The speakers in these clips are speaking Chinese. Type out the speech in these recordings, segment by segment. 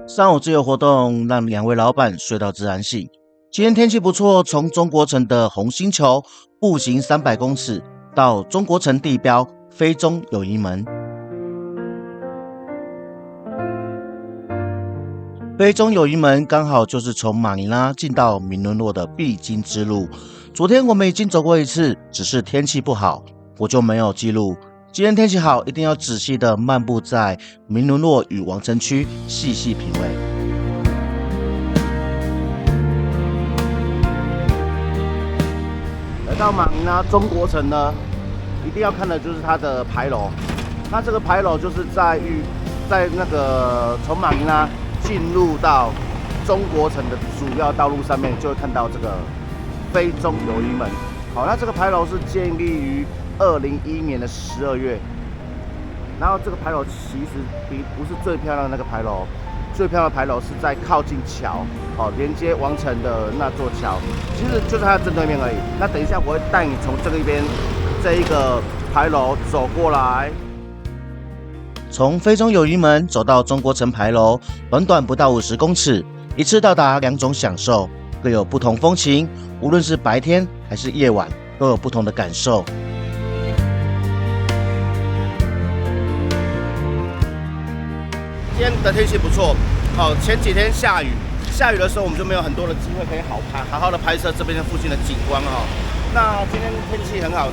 上午自由活动让两位老板睡到自然醒。今天天气不错，从中国城的红星球步行300公尺到中国城地标非中友谊门。非中友谊门刚好就是从马尼拉进到明伦洛的必经之路。昨天我们已经走过一次，只是天气不好，我就没有记录。今天天气好，一定要仔细的漫步在明伦洛与王城区，细细品味。来到马尼拉中国城呢，一定要看的就是它的牌楼。那这个牌楼就是在那个从马尼拉进入到中国城的主要道路上面，就会看到这个非中友谊门。好，那这个牌楼是建立于2011年的12月。然后这个牌楼其实不是最漂亮的那个牌楼，最漂亮的牌楼是在靠近桥，连接王城的那座桥，其实就在它正对面而已。那等一下我会带你从这边这一个牌楼走过来。从非中友谊门走到中国城牌楼，短短不到50公尺，一次到达2种享受，各有不同风情。无论是白天还是夜晚，都有不同的感受。今天的天气不错，前几天下雨的时候我们就没有很多的机会可以好好的拍摄这边附近的景观那今天天气很好，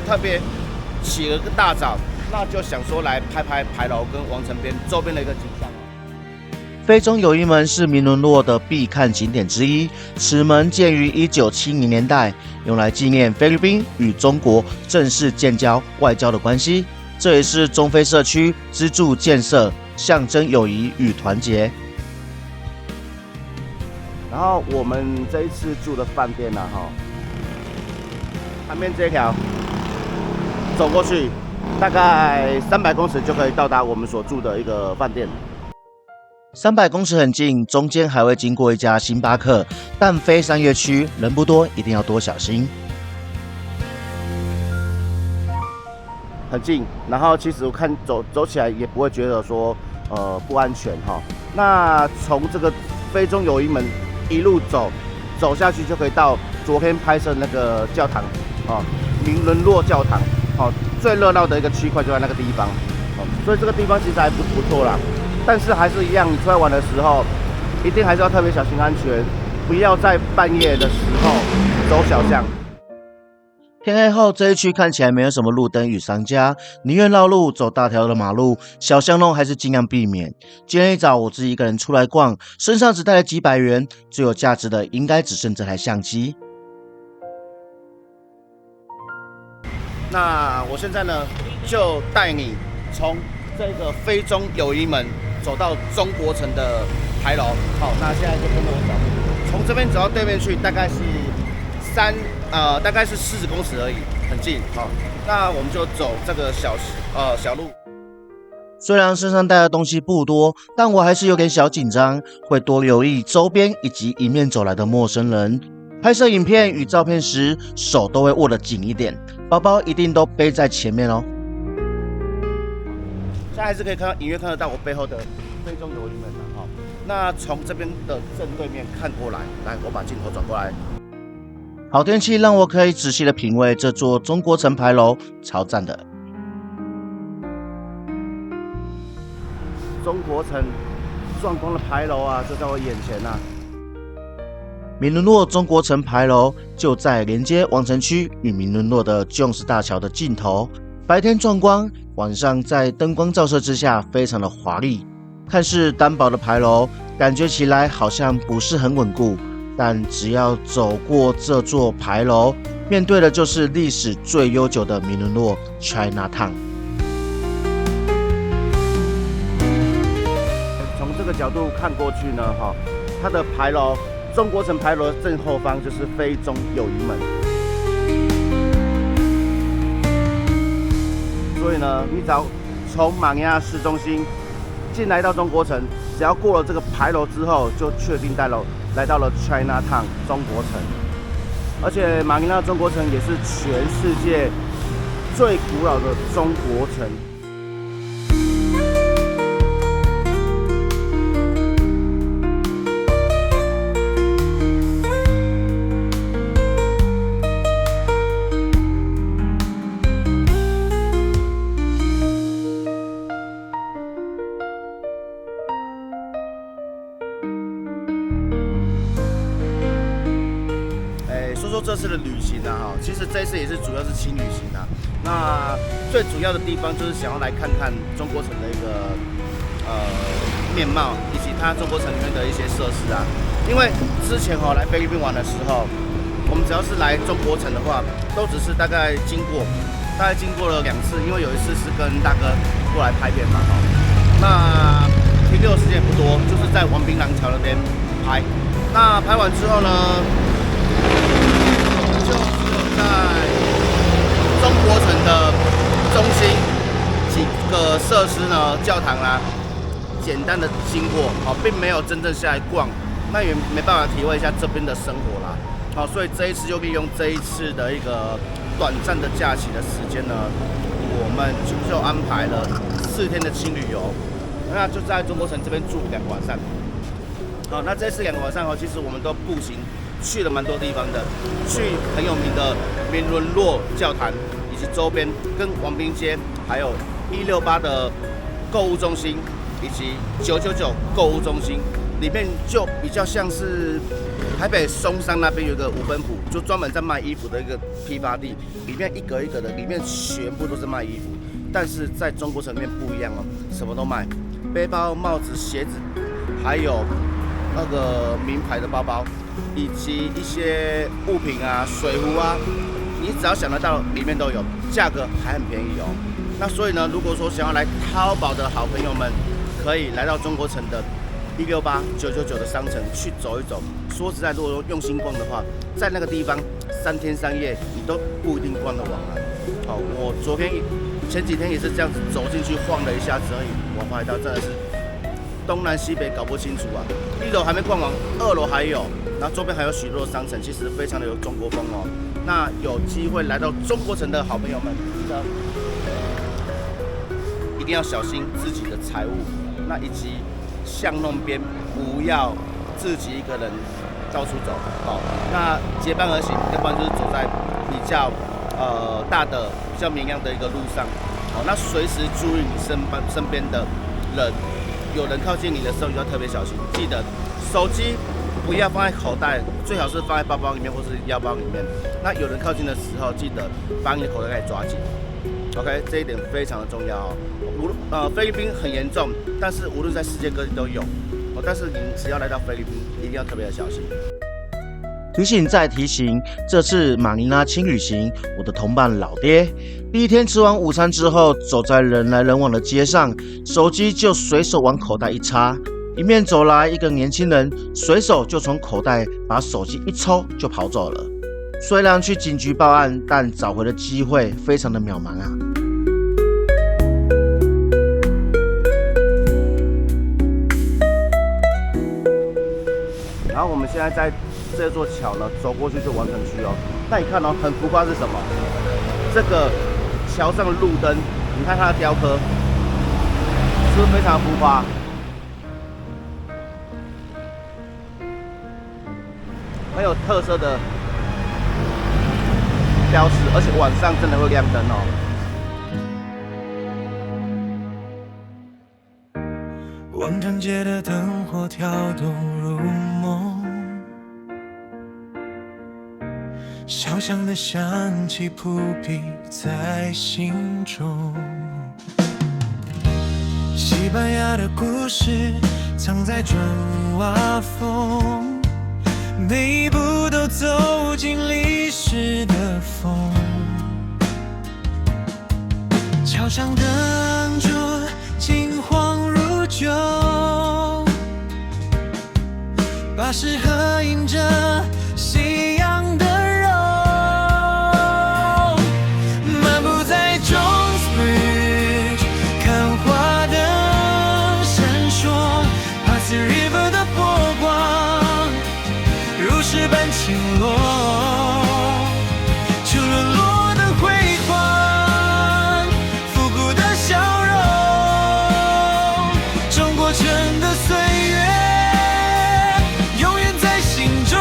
特别起了个大早。那就想说来拍牌楼跟王城边周边的一个景象非中友谊门是明伦洛的必看景点之一，此门建于1970年代，用来纪念菲律宾与中国正式建交外交的关系。这也是中非社区支柱建设，象征友谊与团结。然后我们这一次住的饭店旁边这条走过去。大概300公尺就可以到达我们所住的一个饭店。300公尺很近，中间还会经过一家星巴克，但非商业区，人不多，一定要多小心。很近，然后其实我看走起来也不会觉得说不安全那从这个非中友谊门一路走下去，就可以到昨天拍摄那个教堂明伦洛教堂。最热闹的一个区块就在那个地方，所以这个地方其实还不错啦。但是还是一样，你出来玩的时候，一定还是要特别小心安全，不要在半夜的时候走小巷。天黑后，这一区看起来没有什么路灯与商家，宁愿绕路走大条的马路，小巷弄还是尽量避免。今天一早我自己一个人出来逛，身上只带了几百元，最有价值的应该只剩这台相机。那我现在呢，就带你从这个非中友谊门走到中国城的牌楼。好，那现在就跟着我走，从这边走到对面去，大概是40公尺而已，很近。好，那我们就走这个小路。虽然身上带的东西不多，但我还是有点小紧张，会多留意周边以及迎面走来的陌生人。拍摄影片与照片时，手都会握得紧一点，包包一定都背在前面哦。现在还是可以隐约看得到我背后的非中友谊门那从这边的正对面看过来，我把镜头转过来。好天气让我可以仔细的品味这座中国城牌楼，超赞的。中国城壮观的牌楼就在我眼前明伦洛中国城牌楼就在连接王城区与明伦洛的 Jones 大桥的尽头，白天壮观，晚上在灯光照射之下非常的华丽。看似单薄的牌楼，感觉起来好像不是很稳固，但只要走过这座牌楼，面对的就是历史最悠久的明伦洛 Chinatown。从这个角度看过去呢它的牌楼。中国城牌楼的正后方就是非中友谊门，所以呢，你只要从马尼拉市中心进来到中国城，只要过了这个牌楼之后，就确定来到了 Chinatown 中国城。而且马尼拉中国城也是全世界最古老的中国城。说这次的旅行啊，其实这一次也是主要是轻旅行啊。那最主要的地方就是想要来看看中国城的一个面貌，以及它中国城里面的一些设施啊。因为之前来菲律宾玩的时候，我们只要是来中国城的话，都只是大概经过了2次，因为有一次是跟大哥过来拍片嘛，那停留的时间也不多，就是在王槟廊桥那边拍。那拍完之后呢，就只有在中国城的中心几个设施呢，教堂啦，简单的经过，并没有真正下来逛，那也没办法体会一下这边的生活啦。好，所以这一次就利用这一次的一个短暂的假期的时间呢，我们就安排了4天的轻旅游，那就在中国城这边住2个晚上。好，那这次2个晚上其实我们都步行去了蛮多地方的，去很有名的明伦洛教堂以及周边，跟王宾街，还有168的购物中心，以及999购物中心，里面就比较像是台北松山那边有个五分埔，就专门在卖衣服的一个批发地，里面一格一格的，里面全部都是卖衣服。但是在中国城里面不一样什么都卖，背包、帽子、鞋子，还有那个名牌的包包，以及一些物品啊、水壶啊，你只要想得到，里面都有，价格还很便宜那所以呢，如果说想要来淘宝的好朋友们，可以来到中国城的168、999的商城去走一走。说实在，如果用心逛的话，在那个地方3天3夜你都不一定逛得完我前几天也是这样子走进去晃了一下子而已，我发现到真的是东南西北搞不清楚1楼还没逛完，2楼还有，然后周边还有许多的商城，其实非常的有中国风那有机会来到中国城的好朋友们，记得一定要小心自己的财物，那以及巷弄边不要自己一个人到处走那结伴而行，要不然就是走在比较大的、比较明亮的一个路上那随时注意你身边的人，有人靠近你的时候，你要特别小心。记得手机不要放在口袋，最好是放在包包里面或是腰包里面。那有人靠近的时候，记得把你的口袋给抓紧。OK， 这一点非常的重要菲律宾很严重，但是无论在世界各地都有但是你只要来到菲律宾，一定要特别的小心。提醒再提醒，这次马尼拉轻旅行，我的同伴老爹，第一天吃完午餐之后，走在人来人往的街上，手机就随手往口袋一插，迎面走来一个年轻人，随手就从口袋把手机一抽就跑走了。虽然去警局报案，但找回的机会非常的渺茫然后我们现在在这座桥呢，走过去就完成区那你看很浮夸是什么？这个桥上的路灯，你看它的雕刻，是不是非常浮夸？很有特色的标识，而且晚上真的会亮灯万康街的灯火跳动如梦，小巷的香气扑鼻在心中。西班牙的故事藏在砖瓦缝，每一步都走进历史的风。桥上灯烛金黄如旧，巴士合影着夕阳的肉，漫步在 Jones Bridge， 看花灯闪烁， Pasig River 的波光如诗般倾落，就沦落的辉煌，复古的笑容，中国城的岁月永远在心中。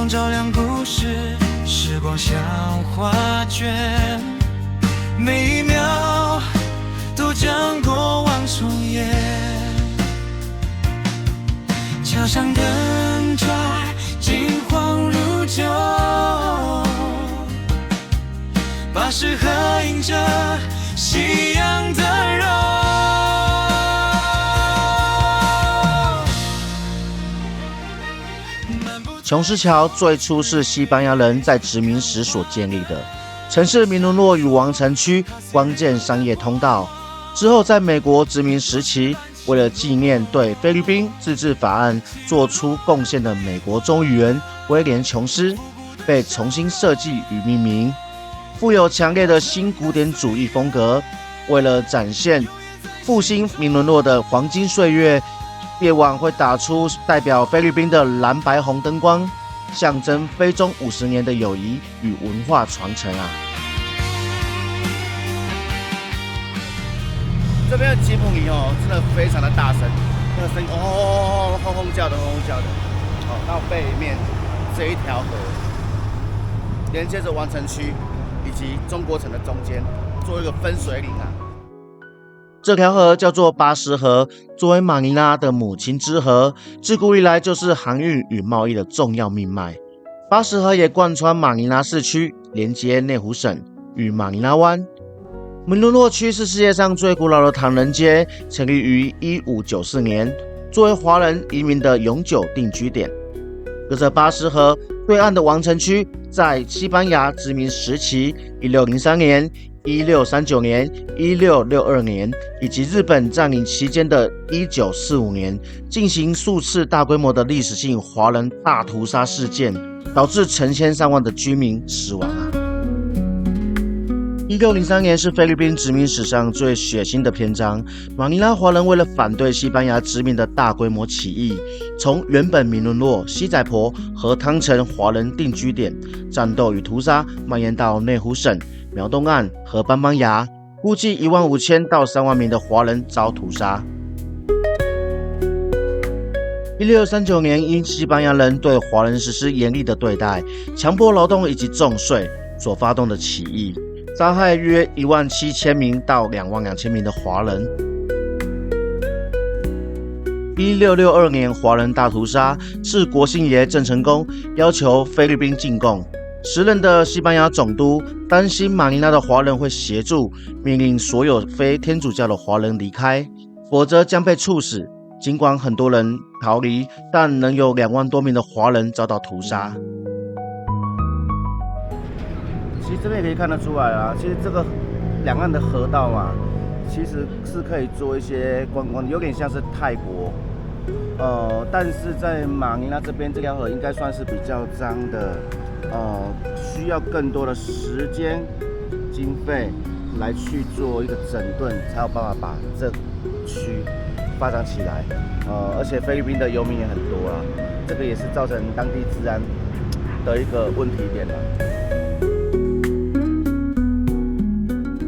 光照亮故事，时光像画卷，每一秒都将过往重演。桥上灯拽，金黄如旧，巴士合映着夕阳的肉。琼斯桥最初是西班牙人在殖民时所建立的，曾是米伦诺与王城区关键商业通道。之后，在美国殖民时期，为了纪念对菲律宾自治法案做出贡献的美国众议员威廉·琼斯，被重新设计与命名，富有强烈的新古典主义风格。为了展现复兴米伦诺的黄金岁月，夜晚会打出代表菲律宾的蓝白红灯光，象征菲中50年的友谊与文化传承啊！这边的吉普尼哦，真的非常的大声，那个声音轰轰叫的，轰轰叫的。哦，到背面这一条河，连接着王城区以及中国城的中间，做一个分水岭啊。这条河叫做巴士河，作为马尼拉的母亲之河，自古以来就是航运与贸易的重要命脉。巴士河也贯穿马尼拉市区，连接内湖省与马尼拉湾。米伦诺区是世界上最古老的唐人街，成立于1594年，作为华人移民的永久定居点。隔着巴士河对岸的王城区，在西班牙殖民时期1603年、1639年、1662年以及日本占领期间的1945年，进行数次大规模的历史性华人大屠杀事件，导致成千上万的居民死亡啊。1603年是菲律宾殖民史上最血腥的篇章。马尼拉华人为了反对西班牙殖民的大规模起义，从原本米伦诺、西仔婆和汤城华人定居点，战斗与屠杀蔓延到内湖省、苗东岸和班班牙，估计15000到3万名的华人遭屠杀。1639年，因西班牙人对华人实施严厉的对待、强迫劳动以及重税所发动的起义，杀害约17000名到22000名的华人。1662年华人大屠杀是国姓爷郑成功要求菲律宾进贡，时任的西班牙总督担心马尼拉的华人会协助，命令所有非天主教的华人离开，否则将被处死。尽管很多人逃离，但仍有2万多名的华人遭到屠杀。其实这边也可以看得出来啊，其实这个两岸的河道嘛，其实是可以做一些观光，有点像是泰国。但是在马尼拉这边这条河应该算是比较脏的，需要更多的时间、经费来去做一个整顿，才有办法把这区发展起来。而且菲律宾的游民也很多啊，这个也是造成当地治安的一个问题点了。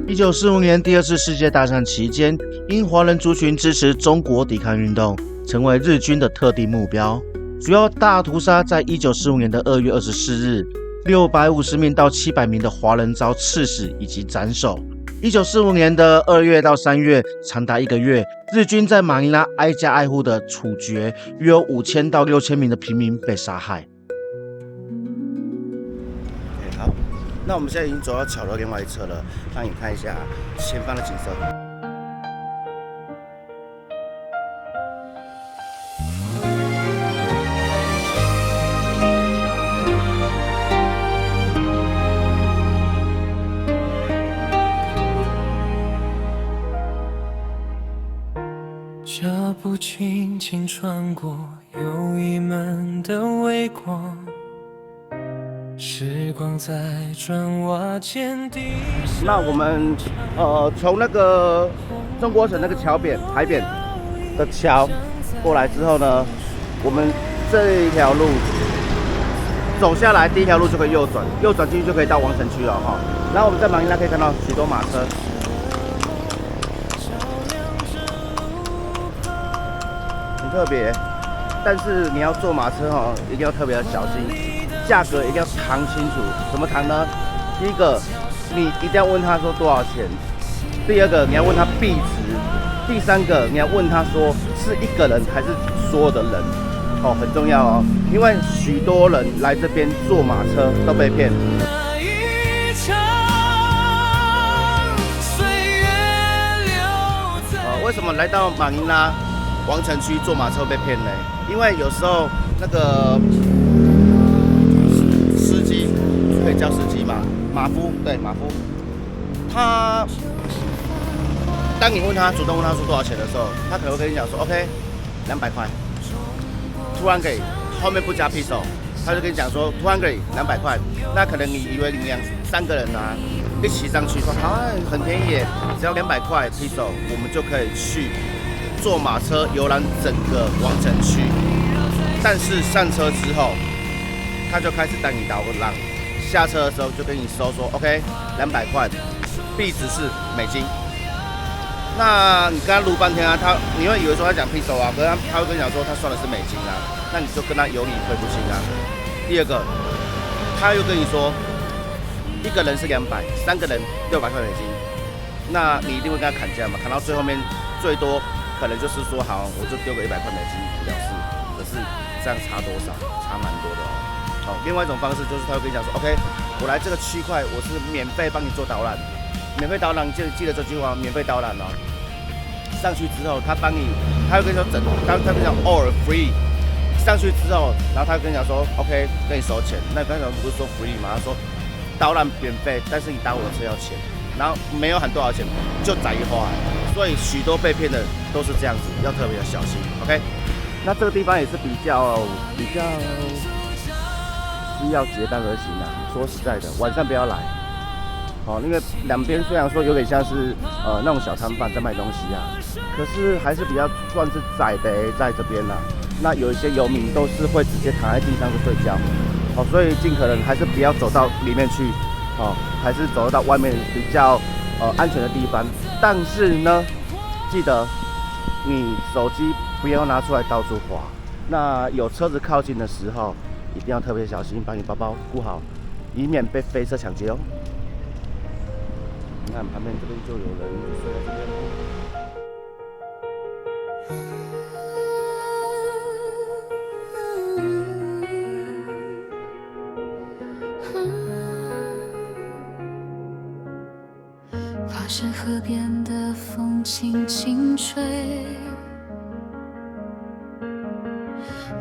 1945年第2次世界大战期间，因华人族群支持中国抵抗运动，成为日军的特定目标。主要大屠杀在1945年的2月24日，650名到700名的华人遭刺死以及斩首。1945年的2月到3月，长达1个月，日军在马尼拉挨家挨户的处决，约有5000到6000名的平民被杀害。好，那我们现在已经走到桥的另外一侧了，让你看一下前方的景色。脚步轻轻穿过友谊们的微光，时光在砖瓦间滴下。那我们从那个中国城那个桥边海边的桥过来之后呢，我们这一条路走下来，第一条路就可以右转，右转进去就可以到王城区了哈。然后我们在马尼拉可以看到许多马车。特别，但是你要坐马车一定要特别的小心，价格一定要谈清楚。怎么谈呢？第一个，你一定要问他说多少钱；第二个，你要问他币值；第三个，你要问他说是一个人还是所有的人。哦，很重要哦，因为许多人来这边坐马车都被骗。为什么来到马尼拉王城区坐马车被骗呢？因为有时候那个司机可以叫司机嘛，马夫，对，马夫，他当你主动问他说多少钱的时候，他可能会跟你讲说 OK， 200块。突然给后面不加 piso， 他就跟你讲说突然给200块，那可能你以为你3个人啊一起上去说好，很便宜耶，只要200块 piso， 我们就可以去坐马车游览整个王城区。但是上车之后，他就开始带你导览，下车的时候就跟你说 OK 200块，币值是美金。那你跟他撸半天啊，你会以为说他讲 peso 啊，可是他会跟你讲说他算的是美金啊，那你就跟他有理会不清啊。第二个，他又跟你说一个人是200，3个人600块美金，那你一定会跟他砍价嘛，砍到最后面最多可能就是说好，我就丢个100块美金了事，可是这样差多少？差蛮多的哦。好，另外一种方式就是他会跟你讲说 OK， 我来这个区块我是免费帮你做导览。免费导览，记得这句话，免费导览哦。上去之后，他会跟你说他跟你讲 all free。上去之后，然后他会跟你讲说 OK， 跟你收钱。那刚才不是说 free 吗？他说导览免费，但是你搭我的车要钱，然后没有喊多少钱就宰一花。所以许多被骗的都是这样子，要特别的小心。OK， 那这个地方也是比较需要结伴而行啊。说实在的，晚上不要来。哦，因为两边虽然说有点像是那种小摊贩在卖东西啊，可是还是比较算是窄的在这边啦。那有一些游民都是会直接躺在地上就睡觉，哦，所以尽可能还是不要走到里面去，哦，还是走到外面比较安全的地方。但是呢，记得你手机不要拿出来到处滑。那有车子靠近的时候，一定要特别小心，把你包包顾好，以免被飞车抢劫哦。你看旁边这边就有人睡在这边喽。化身河边的风轻轻吹，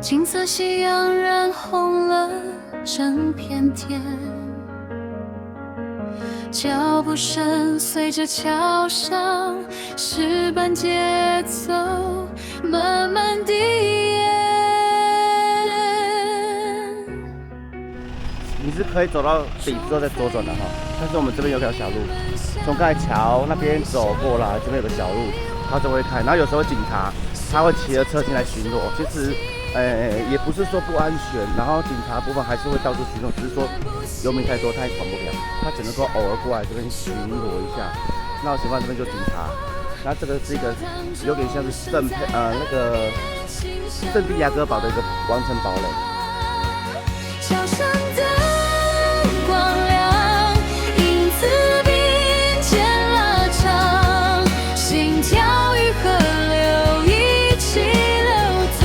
金色夕阳染红了整片天。脚步声随着桥上石板节奏慢慢递延。你是可以走到底之后再左转的哈，但是我们这边有条小路，从刚才桥那边走过来，这边有个小路，他就会开。然后有时候警察他会骑着车进来巡逻，其实也不是说不安全，然后警察部分还是会到处巡逻，只是说游民太多他也管不了，他只能够偶尔过来这边巡逻一下。那情况这边就警察，那这个是一个有点像是圣地亚哥堡的一个王城堡垒。桥上灯光亮，影子并肩拉长，心跳与河流一起流淌。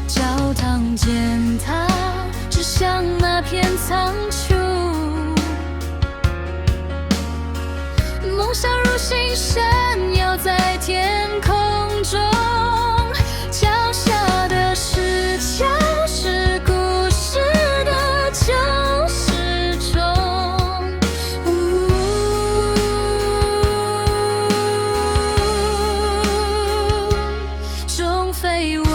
教堂尖塔指向那片苍穹，梦想如星闪耀在天空中。脚下的是桥，是故事的救世钟。钟飞吻